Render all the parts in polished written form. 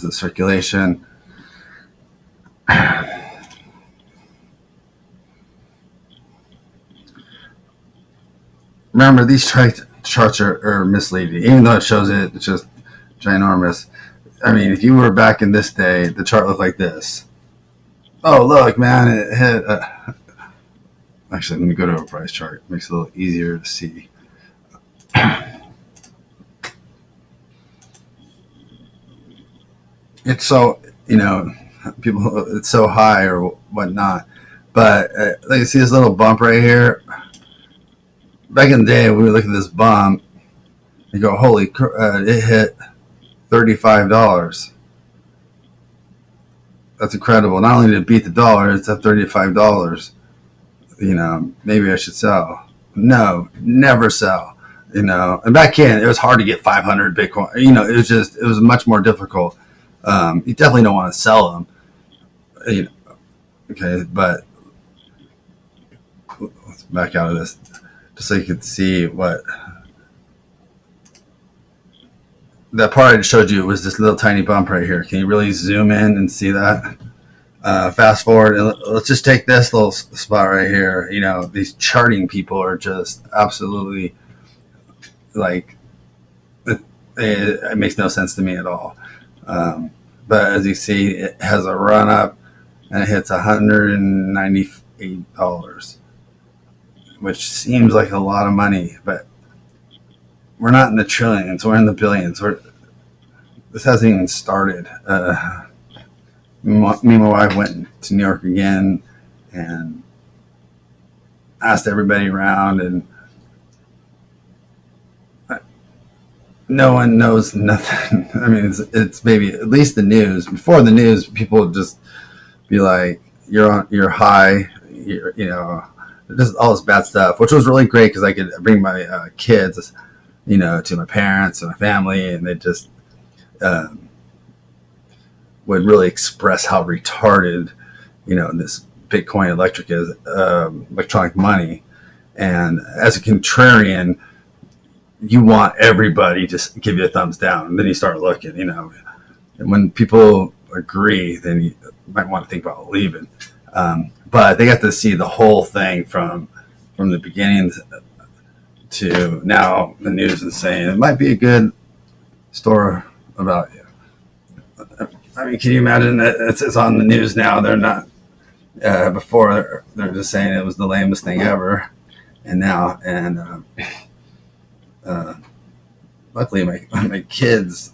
the circulation. Remember, these charts are misleading, even though it shows it's just ginormous. I mean, if you were back in this day, the chart looked like this. Oh, look, man, it hit. Actually, let me go to a price chart. It makes it a little easier to see. It's so, people, it's so high or whatnot. But like you see this little bump right here. Back in the day, we would look at this bump and go, holy, it hit $35. That's incredible. Not only did it beat the dollar, it's at $35. Maybe I should sell. No, never sell. And back in, it was hard to get 500 Bitcoin. It was much more difficult. You definitely don't want to sell them. Okay, but let's back out of this just so you can see what that part I showed you was this little tiny bump right here. Can you really zoom in and see that? Fast forward, and let's just take this little spot right here. These charting people are just absolutely like, it makes no sense to me at all. But as you see, it has a run up and it hits $198, which seems like a lot of money, but we're not in the trillions, we're in the billions. This hasn't even started. Me and my wife went to New York again and asked everybody around, and no one knows nothing. I mean, it's maybe at least the news. Before the news, people would just be like, you're high, just all this bad stuff, which was really great because I could bring my kids, to my parents and my family, and they just would really express how retarded, this Bitcoin electronic money. And as a contrarian, you want everybody to give you a thumbs down. And then you start looking, and when people agree, then you might want to think about leaving. But they got to see the whole thing from the beginning to now. The news is saying it might be a good story about you. I mean, can you imagine that it's on the news now? They're not. Before they're just saying it was the lamest thing ever, and now luckily my kids'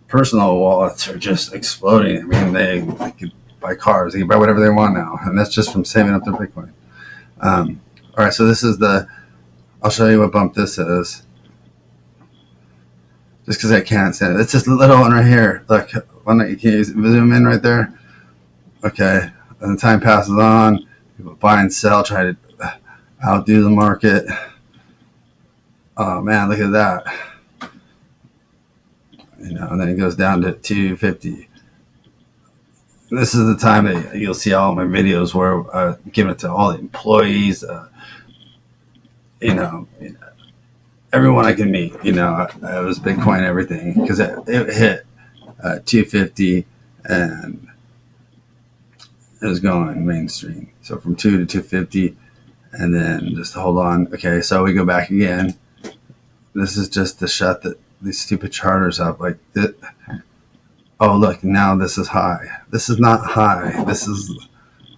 personal wallets are just exploding. I mean, they could buy cars, they can buy whatever they want now, and that's just from saving up their Bitcoin. All right, so this is I'll show you what bump this is, just because I can't stand it. It's this little one right here. Look, can you zoom in right there? Okay, and the time passes on. People buy and sell, try to outdo the market. Oh man, look at that. And then it goes down to 250. This is the time that you'll see all my videos where I'm giving it to all the employees, everyone I can meet. It was Bitcoin, everything, because it hit 250 and it was going mainstream. So from 2 to 250, and then just hold on. Okay, so we go back again. This is just to shut these stupid charters up like this. Oh, look, now this is high. This is not high. This is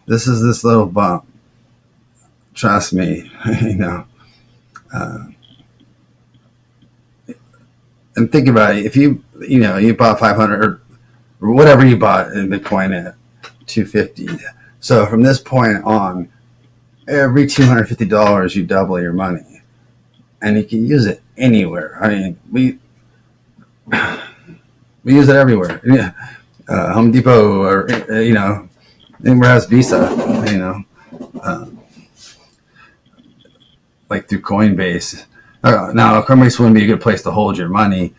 this little bump. Trust me, and think about it. If you bought 500 or whatever you bought in Bitcoin at 250. So from this point on, every $250 you double your money, and you can use it anywhere. I mean, we use it everywhere. Yeah, Home Depot, or anywhere has Visa. Like through Coinbase. Now, Coinbase wouldn't be a good place to hold your money.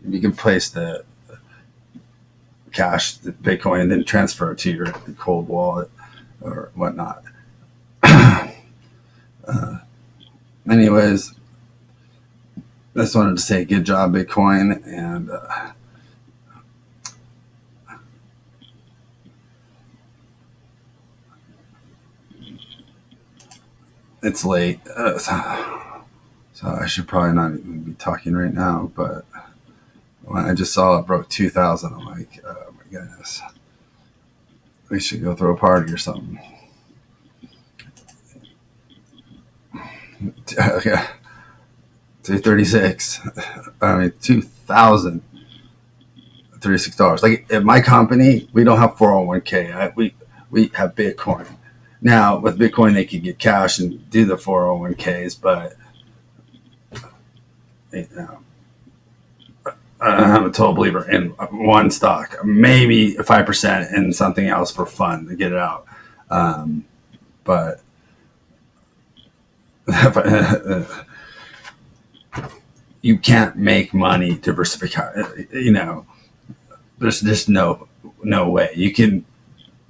You can place the cash, the Bitcoin, and then transfer it to your cold wallet or whatnot. Anyways, I just wanted to say good job, Bitcoin, and it's late, so I should probably not even be talking right now. But when I just saw it broke 2,000, I'm like, oh my goodness, we should go throw a party or something. Okay, 236. I mean, $2,036. Like at my company, we don't have 401k. We have Bitcoin. Now with Bitcoin, they could get cash and do the 401ks, but you know, I'm a total believer in one stock, maybe 5% in something else for fun to get it out. But you can't make money diversifying. You know, there's just no way. You can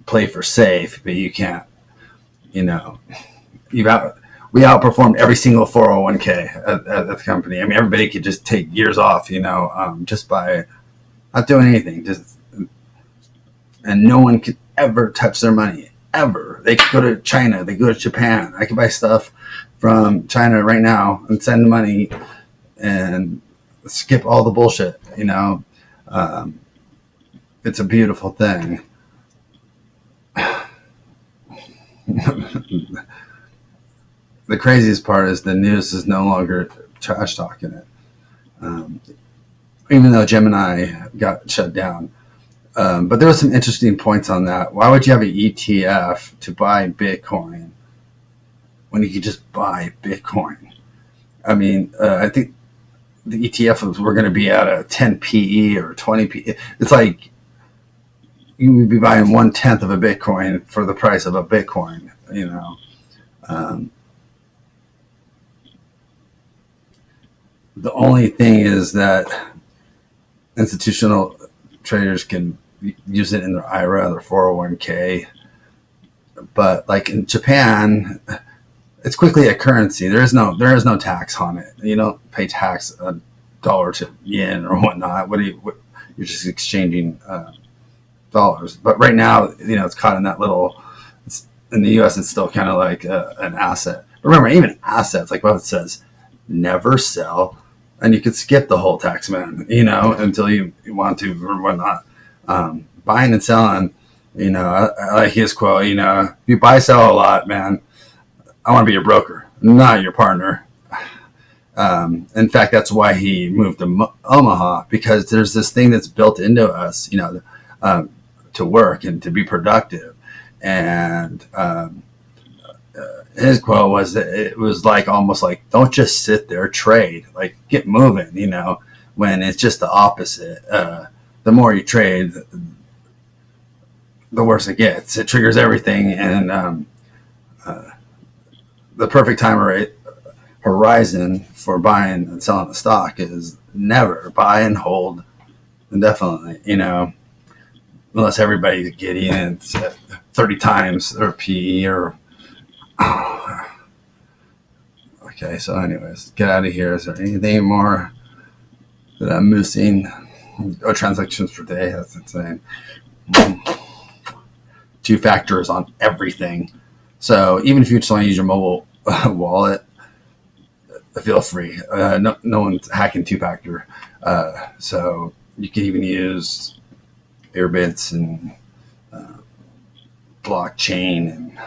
play for safe, but you can't. You know, we outperformed every single 401k at the company. I mean, everybody could just take years off, just by not doing anything. And no one could ever touch their money, ever. They could go to China, they could go to Japan. I could buy stuff from China right now and send money and skip all the bullshit, It's a beautiful thing. The craziest part is the news is no longer trash talking it. Even though Gemini got shut down. But there were some interesting points on that. Why would you have an ETF to buy Bitcoin when you could just buy Bitcoin? I mean, I think the ETFs were going to be at a 10 PE or 20 PE. It's like you would be buying 1/10 of a Bitcoin for the price of a Bitcoin, The only thing is that institutional traders can use it in their IRA, their 401k. But like in Japan, it's quickly a currency. There is no tax on it. You don't pay tax a dollar to yen or whatnot. You're just exchanging dollars. But right now, it's caught in that in the U.S. it's still kind of like an asset. Remember, even assets, like what it says, never sell. And you could skip the whole tax man, until you want to or whatnot. Buying and selling, I like his quote, if you buy, sell a lot, man, I want to be your broker, not your partner. In fact, that's why he moved to Omaha, because there's this thing that's built into us, to work and to be productive. And his quote was that it was like almost like, don't just sit there, trade, like get moving, when it's just the opposite. The more you trade, the worse it gets. It triggers everything. And the perfect time horizon for buying and selling a stock is never. Buy and hold indefinitely, unless everybody's getting it 30 times their PE or. Okay, so anyways, get out of here. Is there anything more that I'm missing? Oh, transactions per day, that's insane. 2 factors on everything. So even if you just want to use your mobile wallet, feel free. No one's hacking 2-factor. So you can even use Airbits and blockchain and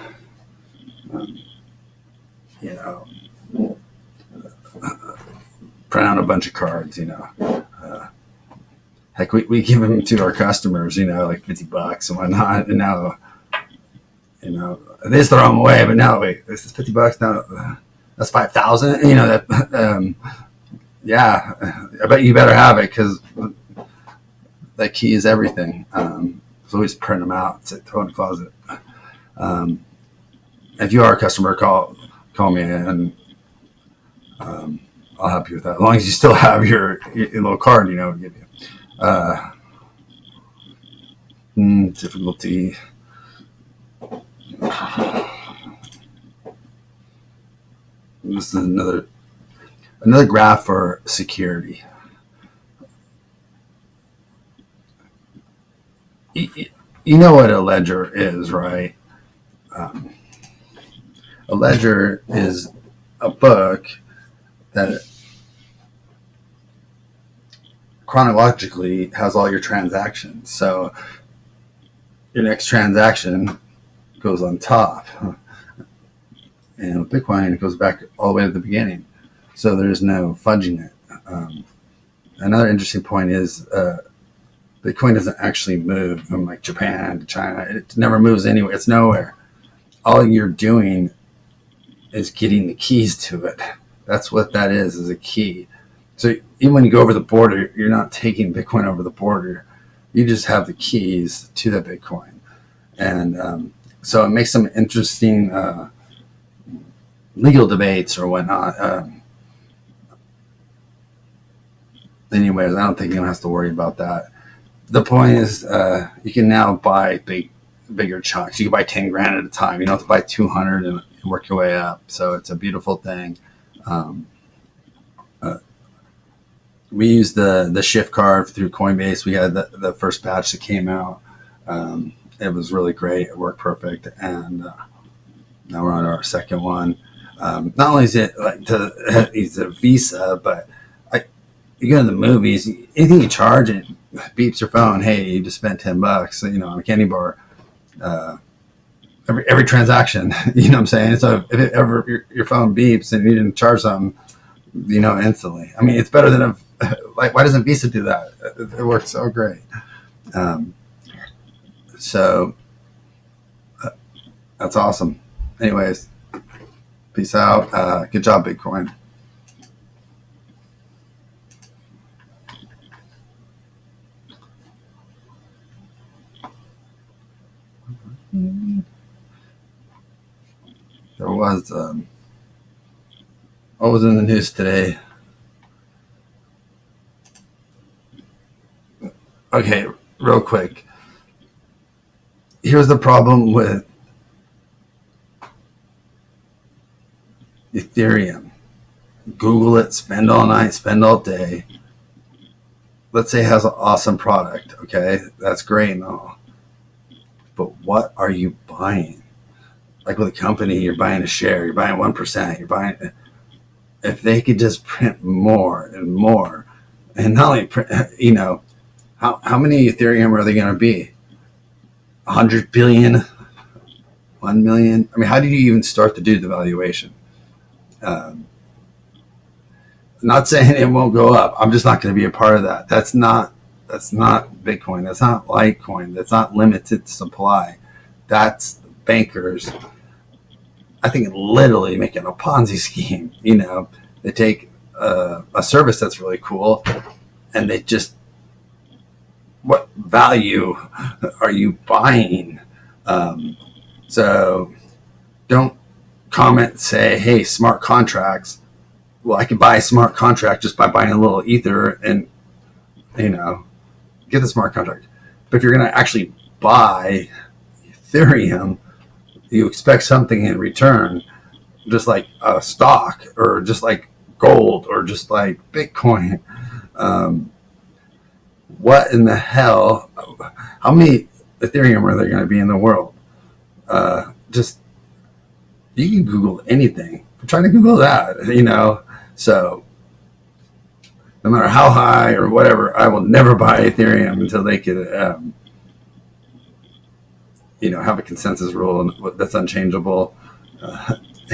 print out a bunch of cards, heck, we give them to our customers, like $50 and whatnot. And now, they just throw them away, but now, wait, this is $50 now. That's 5,000, yeah, I bet you better have it, because that key is everything. So always print them out, throw in the closet. If you are a customer, call me and I'll help you with that. As long as you still have your little card, to give you. Difficulty. This is Another graph for security. You know what a ledger is, right? A ledger is a book that chronologically has all your transactions. So your next transaction goes on top. And with Bitcoin, it goes back all the way to the beginning. So there's no fudging it. Another interesting point is Bitcoin doesn't actually move from like Japan to China. It never moves anywhere. It's nowhere. All you're doing is getting the keys to it. That's what that is a key. So even when you go over the border, you're not taking Bitcoin over the border. You just have the keys to the Bitcoin. And so it makes some interesting legal debates or whatnot. Anyways, I don't think anyone has to worry about that. The point is, you can now buy bigger chunks. You can buy 10 grand at a time. You don't have to buy 200 and work your way up. So it's a beautiful thing. We used the shift card through Coinbase. We had the first batch that came out. It was really great. It worked perfect. And now we're on our second one. Not only is it like it's a Visa, but you go to the movies, anything you charge, it beeps your phone. Hey, you just spent $10, on a candy bar. Every transaction, you know what I'm saying? So if it ever your phone beeps and you didn't charge something, instantly. I mean, it's better than why doesn't Visa do that? It works so great. So that's awesome. Anyways, peace out. Good job, Bitcoin. There was what was in the news today? Okay, real quick. Here's the problem with Ethereum. Google it, spend all night, spend all day. Let's say it has an awesome product, okay? That's great and all. But what are you buying? Like with a company, you're buying a share, you're buying 1%, you're buying. If they could just print more and more, and not only print, how many Ethereum are they going to be? 100 billion, 1 million? I mean, how do you even start to do the valuation? Not saying it won't go up. I'm just not going to be a part of that. That's not Bitcoin. That's not Litecoin. That's not limited supply. That's bankers, I think, literally making a Ponzi scheme. They take a service that's really cool and they just, what value are you buying? So don't comment, say, hey, smart contracts. Well, I can buy a smart contract just by buying a little Ether and, get the smart contract. But if you're going to actually buy Ethereum, you expect something in return, just like a stock or just like gold or just like Bitcoin. What in the hell? How many Ethereum are there going to be in the world? Just, you can Google anything. I'm trying to Google that, So no matter how high or whatever, I will never buy Ethereum until they could, have a consensus rule that's unchangeable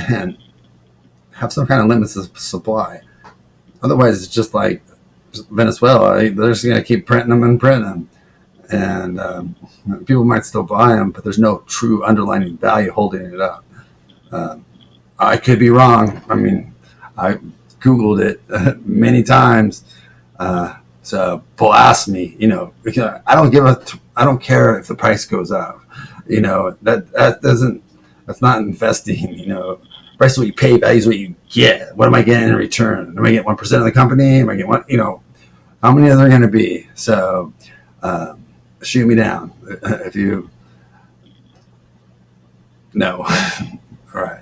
and have some kind of limits of supply. Otherwise, it's just like Venezuela. They're just going to keep printing them and printing them. And people might still buy them, but there's no true underlying value holding it up. I could be wrong. I mean, I Googled it many times. So blast me, because I don't care if the price goes up. That's not investing. Price is what you pay, value is what you get. What am I getting in return? Am I getting 1% of the company? Am I getting one? How many are there going to be? So shoot me down if you know. All right.